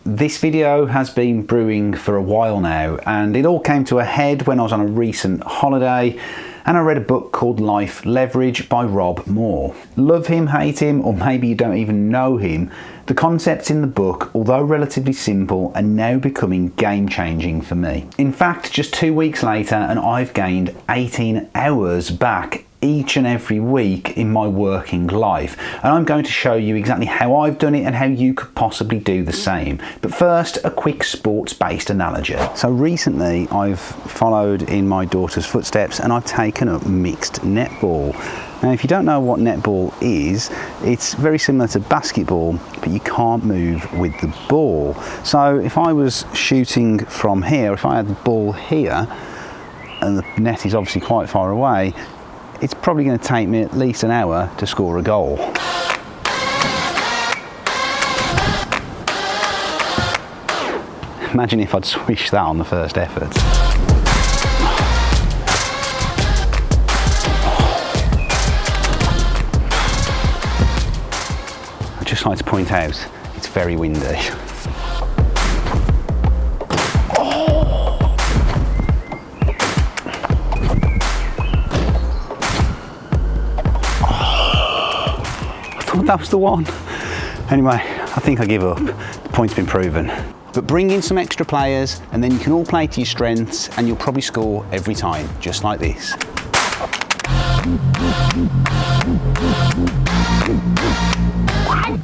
This video has been brewing for a while now, and it all came to a head when I was on a recent holiday and I read a book called Life Leverage by Rob Moore. Love him, hate him, or maybe you don't even know him, the concepts in the book, although relatively simple, are now becoming game-changing for me. In fact, just 2 weeks later and I've gained 18 hours back each and every week in my working life, and I'm going to show you exactly how I've done it and how you could possibly do the same. But first, a quick sports-based analogy. So recently I've followed in my daughter's footsteps and I've taken up mixed netball. Now, if you don't know what netball is, it's very similar to basketball, but you can't move with the ball. So if I was shooting from here, if I had the ball here and the net is obviously quite far away, it's probably going to take me at least an hour to score a goal. Imagine if I'd swished that on the first effort. I'd just like to point out, it's very windy. That was the one. Anyway, I think I give up. The point's been proven. But bring in some extra players and then you can all play to your strengths and you'll probably score every time, just like this.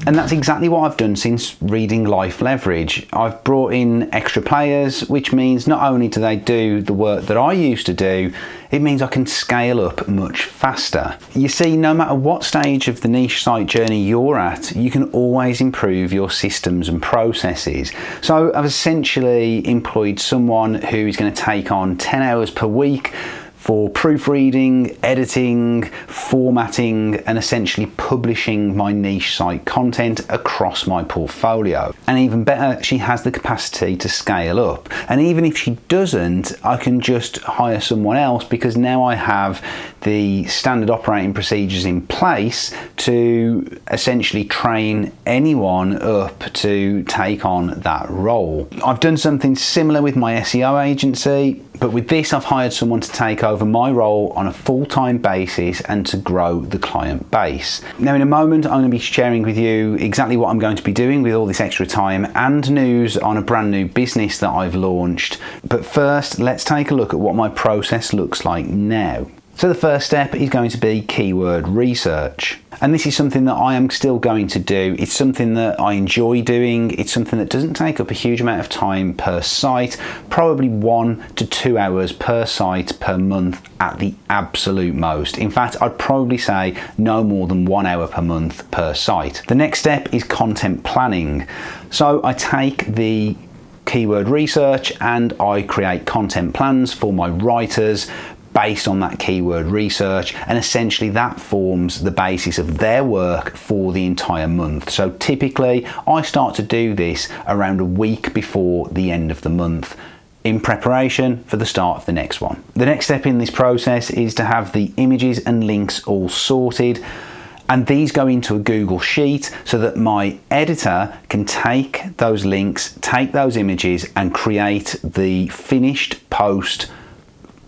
And that's exactly what I've done since reading Life Leverage. I've brought in extra players, which means not only do they do the work that I used to do, it means I can scale up much faster. You see, no matter what stage of the niche site journey you're at, you can always improve your systems and processes. So I've essentially employed someone who is going to take on 10 hours per week for proofreading, editing, formatting, and essentially publishing my niche site content across my portfolio. And even better, she has the capacity to scale up. And even if she doesn't, I can just hire someone else because now I have the standard operating procedures in place to essentially train anyone up to take on that role. I've done something similar with my SEO agency, but with this I've hired someone to take over my role on a full-time basis and to grow the client base. Now in a moment I'm going to be sharing with you exactly what I'm going to be doing with all this extra time and news on a brand new business that I've launched. But first, let's take a look at what my process looks like now. So the first step is going to be keyword research. And this is something that I am still going to do. It's something that I enjoy doing. It's something that doesn't take up a huge amount of time per site, probably 1 to 2 hours per site per month at the absolute most. In fact, I'd probably say no more than 1 hour per month per site. The next step is content planning. So I take the keyword research and I create content plans for my writers based on that keyword research, and essentially that forms the basis of their work for the entire month. So typically I start to do this around a week before the end of the month in preparation for the start of the next one. The next step in this process is to have the images and links all sorted, and these go into a Google Sheet so that my editor can take those links, take those images and create the finished post.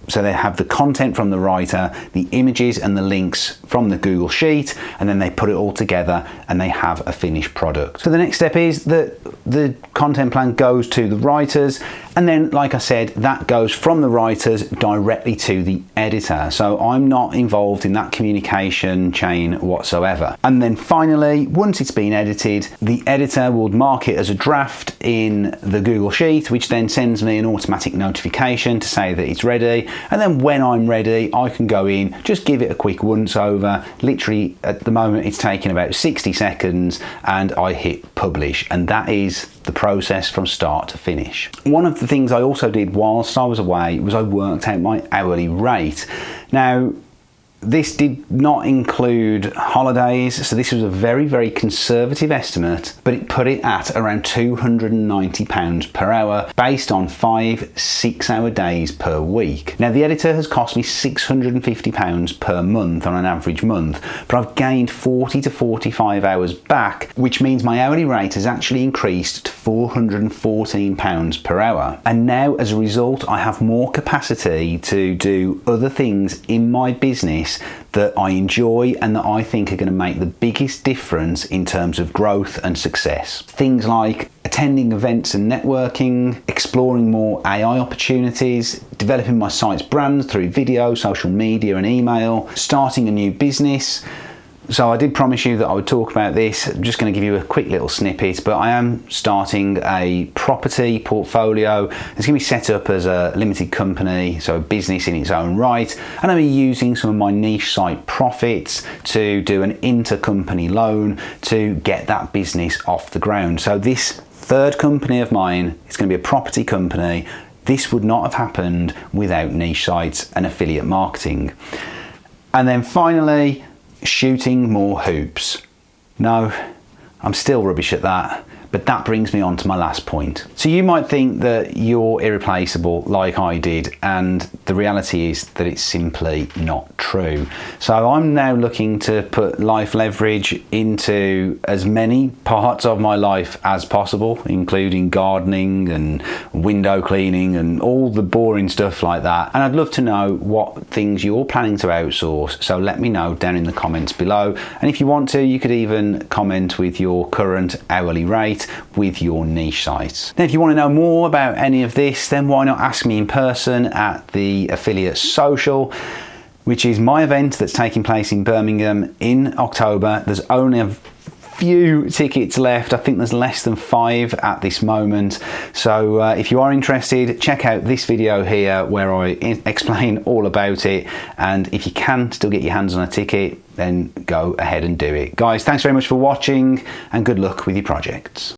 So they have the content from the writer, the images and the links from the Google Sheet, and then they put it all together and they have a finished product. So the next step is that the content plan goes to the writers, and then, like I said, that goes from the writers directly to the editor. So I'm not involved in that communication chain whatsoever. And then finally, once it's been edited, the editor will mark it as a draft in the Google Sheet, which then sends me an automatic notification to say that it's ready. And then when I'm ready, I can go in, just give it a quick once over. Literally at the moment it's taking about 60 seconds and I hit publish, and that is the process from start to finish. One of the things I also did whilst I was away was I worked out my hourly rate. Now, This did not include holidays, so this was a very, very conservative estimate, but it put it at around £290 per hour based on 5 6-hour days per week. Now, the editor has cost me £650 per month on an average month, but I've gained 40 to 45 hours back, which means my hourly rate has actually increased to £414 per hour. And now, as a result, I have more capacity to do other things in my business that I enjoy and that I think are going to make the biggest difference in terms of growth and success. Things like attending events and networking, exploring more AI opportunities, developing my site's brand through video, social media and email, starting a new business. So I did promise you that I would talk about this. I'm just going to give you a quick little snippet, but I am starting a property portfolio. It's going to be set up as a limited company, so a business in its own right, and I'm using some of my niche site profits to do an intercompany loan to get that business off the ground. So this third company of mine is going to be a property company. This would not have happened without niche sites and affiliate marketing. And then finally, shooting more hoops. No, I'm still rubbish at that, but that brings me on to my last point. So you might think that you're irreplaceable like I did, and the reality is that it's simply not true. So I'm now looking to put life leverage into as many parts of my life as possible, including gardening and window cleaning and all the boring stuff like that. And I'd love to know what things you're planning to outsource, so let me know down in the comments below. And if you want to, you could even comment with your current hourly rate with your niche sites. Now, if you want to know more about any of this, then why not ask me in person at the Affiliate Social, which is my event that's taking place in Birmingham in October. There's only a few tickets left. I think there's less than 5 at this moment. So if you are interested, check out this video here where I explain all about it. And if you can still get your hands on a ticket, then go ahead and do it. Guys, thanks very much for watching and good luck with your projects.